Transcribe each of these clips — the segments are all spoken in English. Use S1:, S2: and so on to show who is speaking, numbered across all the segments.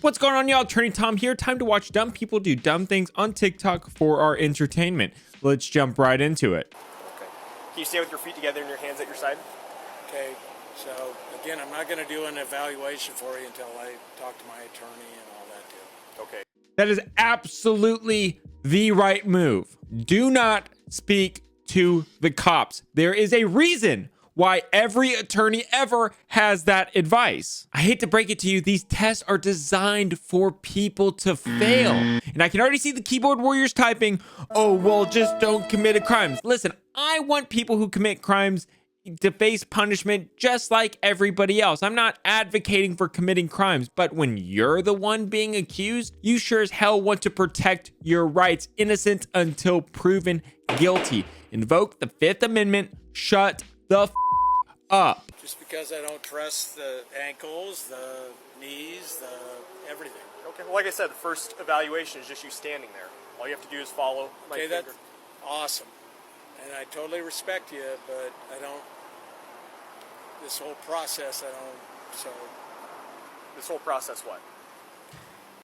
S1: What's going on, y'all? Attorney Tom here. Time to watch dumb people do dumb things on TikTok for our entertainment. Let's jump right into it.
S2: Okay. Can you stand with your feet together and your hands at your side?
S3: Okay, so again, I'm not going to do an evaluation for you until I talk to my attorney and all that too.
S2: Okay.
S1: That is absolutely the right move. Do not speak to the cops. There is a reason why every attorney ever has that advice. I hate to break it to you, these tests are designed for people to fail. And I can already see the keyboard warriors typing, oh, well, just don't commit a crime. Listen, I want people who commit crimes to face punishment just like everybody else. I'm not advocating for committing crimes, but when you're the one being accused, you sure as hell want to protect your rights, innocent until proven guilty. Invoke the Fifth Amendment. Shut the up.
S3: Just because I don't trust the ankles, the knees, the everything.
S2: Okay. Well, like I said, the first evaluation is just you standing there. All you have to do is follow my
S3: Okay,
S2: finger.
S3: that's awesome. And I totally respect you, but I don't, this whole process, I don't, so.
S2: This whole process, what?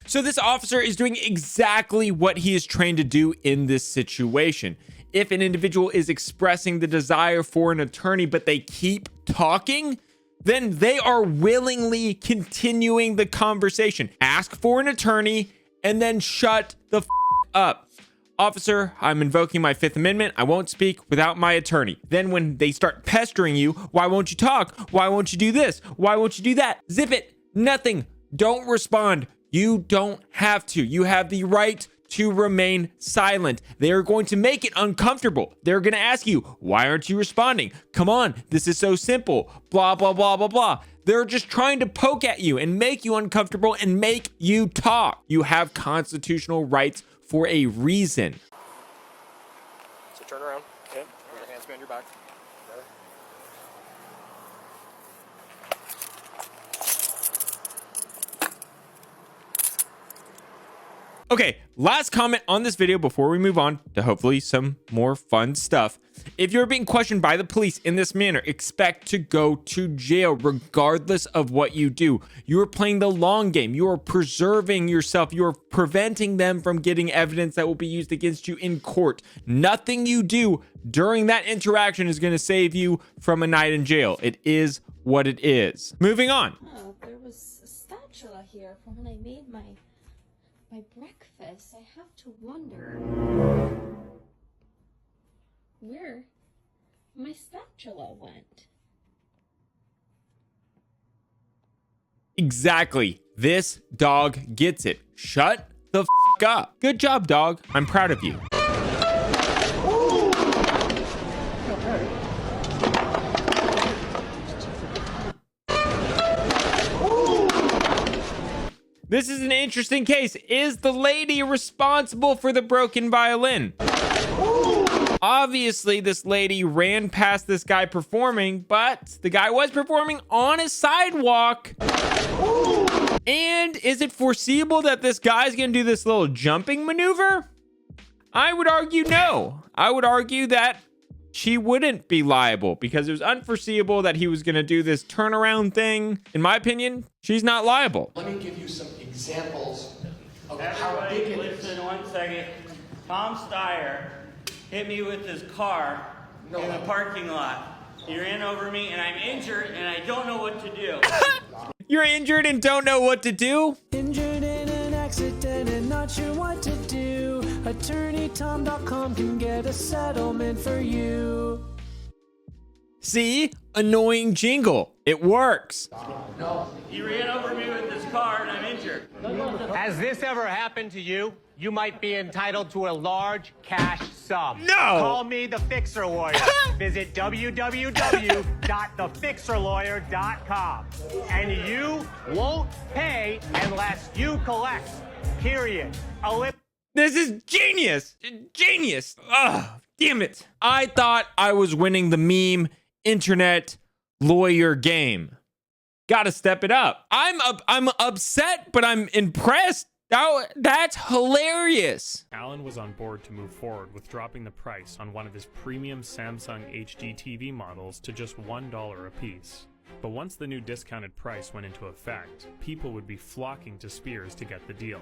S1: So this officer is doing exactly what he is trained to do in this situation. If an individual is expressing the desire for an attorney, but they keep talking, then they are willingly continuing the conversation. Ask for an attorney and then shut the up. Officer, I'm invoking my Fifth Amendment. I won't speak without my attorney. Then when they start pestering you, why won't you talk? Why won't you do this? Why won't you do that? Zip it. Nothing. Don't respond. You don't have to. You have the right to remain silent. They are going to make it uncomfortable. They're going to ask you, why aren't you responding? Come on, this is so simple. Blah, blah, blah, blah, blah. They're just trying to poke at you and make you uncomfortable and make you talk. You have constitutional rights for a reason.
S2: So turn around. Okay. Put your hands behind your back. Better.
S1: Okay, last comment on this video before we move on to hopefully some more fun stuff. If you're being questioned by the police in this manner, expect to go to jail regardless of what you do. You are playing the long game. You are preserving yourself. You are preventing them from getting evidence that will be used against you in court. Nothing you do during that interaction is going to save you from a night in jail. It is what it is. Moving on.
S4: Oh, there was a spatula here from when I made my breakfast. I have to wonder where my spatula went.
S1: Exactly. This dog gets it. Shut the f up. Good job, dog. I'm proud of you. This is an interesting case. Is the lady responsible for the broken violin? Obviously, this lady ran past this guy performing, but the guy was performing on a sidewalk. And is it foreseeable that this guy's gonna do this little jumping maneuver? I would argue no. I would argue that she wouldn't be liable because it was unforeseeable that he was gonna do this turnaround thing. In my opinion, she's not liable.
S5: Let me give you some examples of how big it is.
S6: Listen 1 second. Tom Steyer hit me with his car in the parking lot. He ran over me and I'm injured and I don't know what to do.
S1: You're injured and don't know what to do?
S7: Injured in an accident and not sure what to do. AttorneyTom.com can get a settlement for you.
S1: See? Annoying jingle. It works.
S5: No.
S6: He ran over me with his car and I'm injured.
S8: Has this ever happened to you? You might be entitled to a large cash sum.
S1: No!
S8: Call me the Fixer Lawyer. Visit www.thefixerlawyer.com. And you won't pay unless you collect. Period.
S1: This is genius. Genius. Ugh, damn it. I thought I was winning the meme internet lawyer game. Gotta step it up. I'm upset, but I'm impressed. That's hilarious.
S9: Alan was on board to move forward with dropping the price on one of his premium Samsung HD TV models to just $1 a piece. But once the new discounted price went into effect, people would be flocking to Spears to get the deal.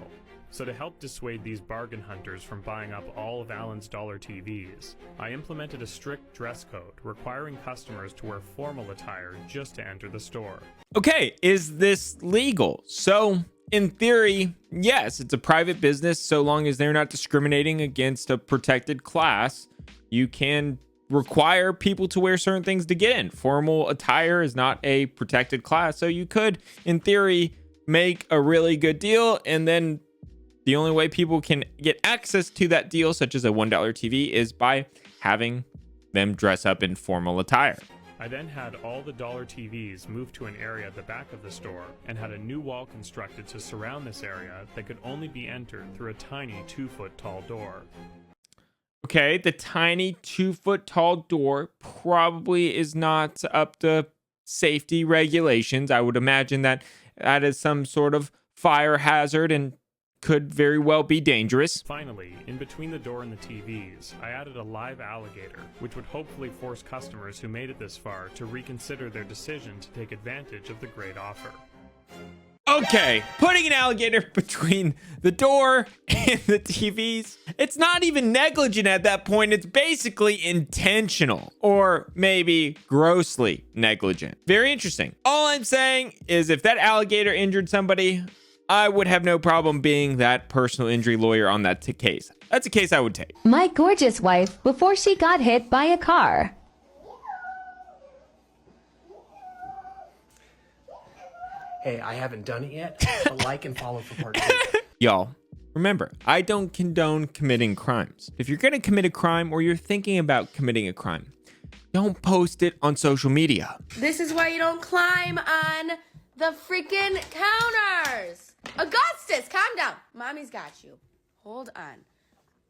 S9: So to help dissuade these bargain hunters from buying up all of Allen's dollar TVs, I implemented a strict dress code requiring customers to wear formal attire just to enter the store.
S1: Okay, is this legal? So, in theory, yes, it's a private business. So long as they're not discriminating against a protected class, you can require people to wear certain things to get in. Formal attire is not a protected class. So you could, in theory, make a really good deal, and then the only way people can get access to that deal, such as a $1 TV, is by having them dress up in formal attire.
S9: I then had all the dollar TVs moved to an area at the back of the store and had a new wall constructed to surround this area that could only be entered through a tiny 2-foot tall door.
S1: Okay, the tiny 2-foot tall door probably is not up to safety regulations. I would imagine that that is some sort of fire hazard and could very well be dangerous.
S9: Finally, in between the door and the TVs, I added a live alligator, which would hopefully force customers who made it this far to reconsider their decision to take advantage of the great offer.
S1: Okay, putting an alligator between the door and the TVs, it's not even negligent at that point. It's basically intentional, or maybe grossly negligent. Very interesting. All I'm saying is if that alligator injured somebody, I would have no problem being that personal injury lawyer on that case. That's a case I would take.
S10: My gorgeous wife before she got hit by a car.
S5: Hey, I haven't done it yet, but like and follow for part 2.
S1: Y'all, remember, I don't condone committing crimes. If you're going to commit a crime or you're thinking about committing a crime, don't post it on social media.
S11: This is why you don't climb on the freaking counters. Augustus, calm down. Mommy's got you. Hold on.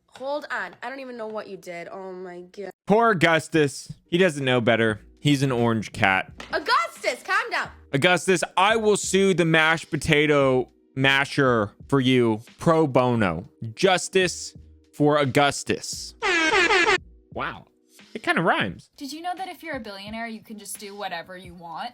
S11: Hold on. I don't even know what you did. Oh my God.
S1: Poor Augustus. He doesn't know better. He's an orange cat.
S11: Augustus, calm down.
S1: Augustus, I will sue the mashed potato masher for you pro bono. Justice for Augustus. Wow. It kind of rhymes.
S12: Did you know that if you're a billionaire, you can just do whatever you want?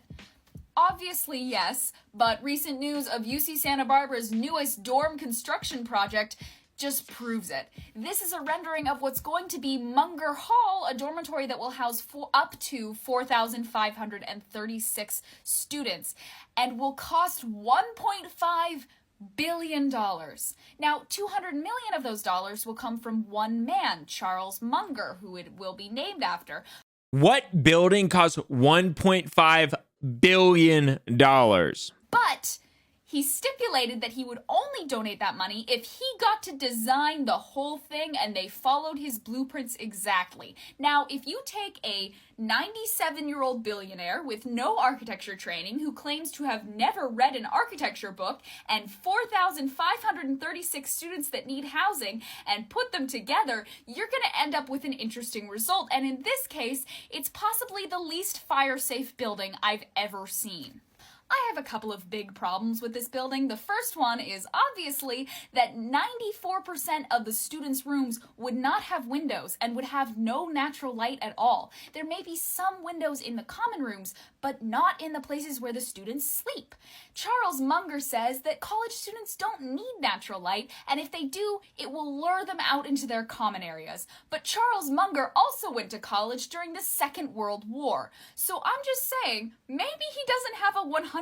S12: Obviously, yes, but recent news of UC Santa Barbara's newest dorm construction project just proves it. This is a rendering of what's going to be Munger Hall, a dormitory that will house up to 4,536 students and will cost $1.5 billion. Now, 200 million of those dollars will come from one man, Charles Munger, who it will be named after.
S1: What building costs $1.5 billion?
S12: But he stipulated that he would only donate that money if he got to design the whole thing and they followed his blueprints exactly. Now, if you take a 97-year-old billionaire with no architecture training who claims to have never read an architecture book and 4,536 students that need housing and put them together, you're going to end up with an interesting result. And in this case, it's possibly the least fire-safe building I've ever seen. I have a couple of big problems with this building. The first one is obviously that 94% of the students' rooms would not have windows and would have no natural light at all. There may be some windows in the common rooms, but not in the places where the students sleep. Charles Munger says that college students don't need natural light, and if they do, it will lure them out into their common areas. But Charles Munger also went to college during the Second World War. So I'm just saying, maybe he doesn't have a 100%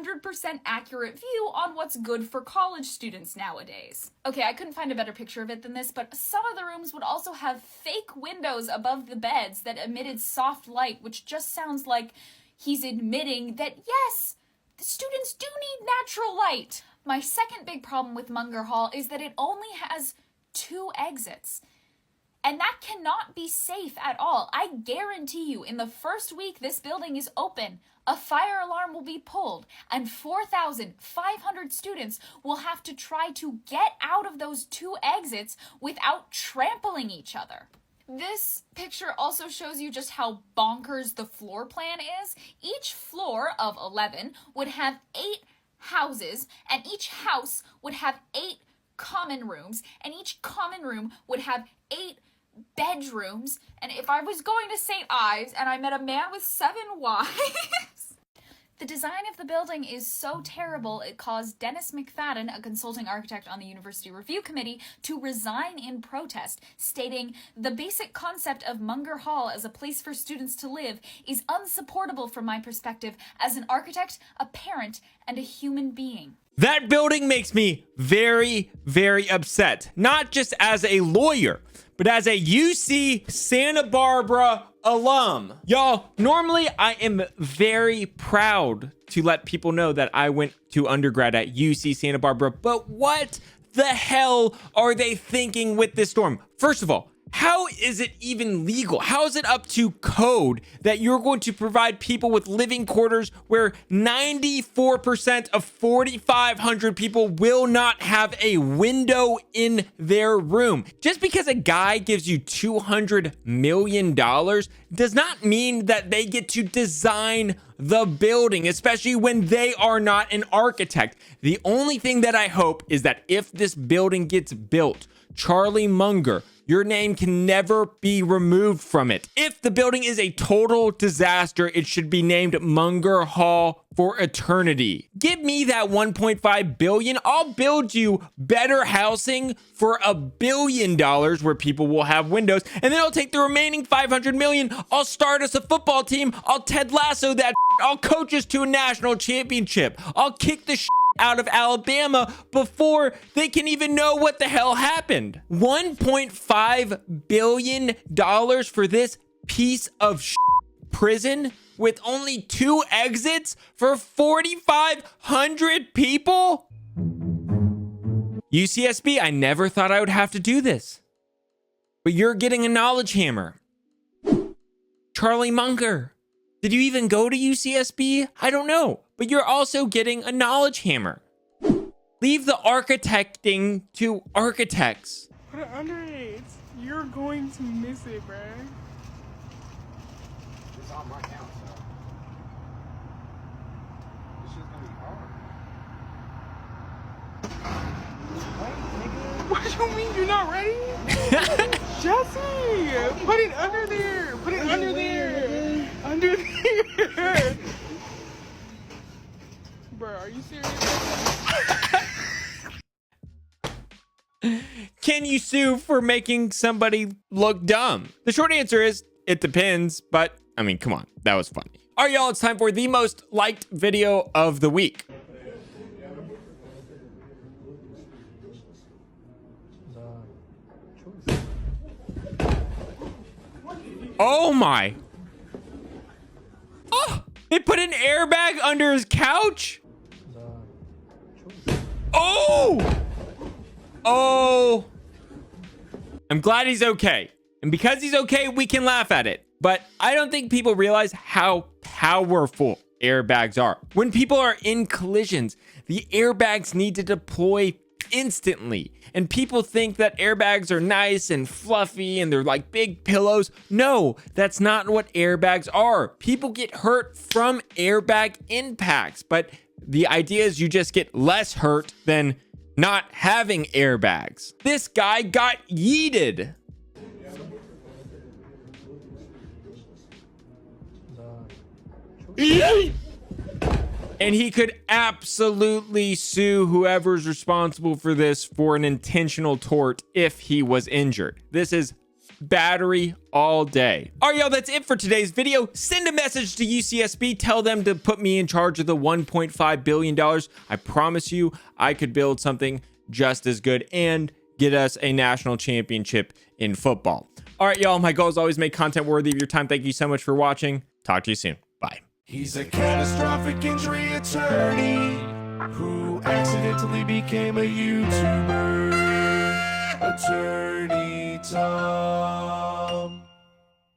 S12: accurate view on what's good for college students nowadays. Okay, I couldn't find a better picture of it than this, but some of the rooms would also have fake windows above the beds that emitted soft light, which just sounds like he's admitting that, yes, the students do need natural light. My second big problem with Munger Hall is that it only has 2 exits. And that cannot be safe at all. I guarantee you, in the first week this building is open, a fire alarm will be pulled, and 4,500 students will have to try to get out of those 2 exits without trampling each other. This picture also shows you just how bonkers the floor plan is. Each floor of 11 would have 8 houses, and each house would have 8 common rooms, and each common room would have 8 bedrooms. And if I was going to St. Ives and I met a man with 7 wives, The design of the building is so terrible it caused Dennis McFadden, a consulting architect on the University Review Committee, to resign in protest, stating, "The basic concept of Munger Hall as a place for students to live is unsupportable from my perspective as an architect, a parent, and a human being."
S1: That building makes me very, very upset. Not just as a lawyer, but as a UC Santa Barbara alum. Y'all, normally I am very proud to let people know that I went to undergrad at UC Santa Barbara, but what the hell are they thinking with this storm? First of all, how is it even legal? How is it up to code that you're going to provide people with living quarters where 94% of 4,500 people will not have a window in their room? Just because a guy gives you $200 million does not mean that they get to design the building, especially when they are not an architect. The only thing that I hope is that if this building gets built, Charlie Munger, your name can never be removed from it. If the building is a total disaster, it should be named Munger Hall for eternity. Give me that $1.5 billion. I'll build you better housing for $1 billion where people will have windows. And then I'll take the remaining $500 million. I'll start us a football team. I'll Ted Lasso that. I'll coach us to a national championship. I'll kick the out of Alabama before they can even know what the hell happened. $1.5 billion for this piece of prison with only 2 exits for 4,500 people? UCSB, I never thought I would have to do this, but you're getting a knowledge hammer. Charlie Munger, did you even go to UCSB? I don't know, but you're also getting a knowledge hammer. Leave the architecting to architects.
S13: Put it under it. You're going to miss it, bruh.
S2: It's on right now, so it's just gonna be hard.
S13: What do you mean you're not ready? Jesse, put it under there. Put it under there. Under there. Bro, are you serious?
S1: Can you sue for making somebody look dumb? The short answer is it depends, but I mean, come on, that was funny. All right, y'all, it's time for the most liked video of the week. Oh my. Oh, they put an airbag under his couch? Oh! Oh! I'm glad he's okay. And because he's okay, we can laugh at it. But I don't think people realize how powerful airbags are. When people are in collisions, the airbags need to deploy instantly. And people think that airbags are nice and fluffy and they're like big pillows. No, that's not what airbags are. People get hurt from airbag impacts, but the idea is you just get less hurt than not having airbags. This guy got yeeted. And he could absolutely sue whoever's responsible for this for an intentional tort if he was injured. This is battery all day. All right, y'all, that's it for today's video. Send a message to UCSB. Tell them to put me in charge of the $1.5 billion. I promise you I could build something just as good and get us a national championship in football. All right, y'all, my goal is always make content worthy of your time. Thank you so much for watching. Talk to you soon. Bye.
S7: He's a catastrophic injury attorney who accidentally became a YouTuber. Attorney Tom.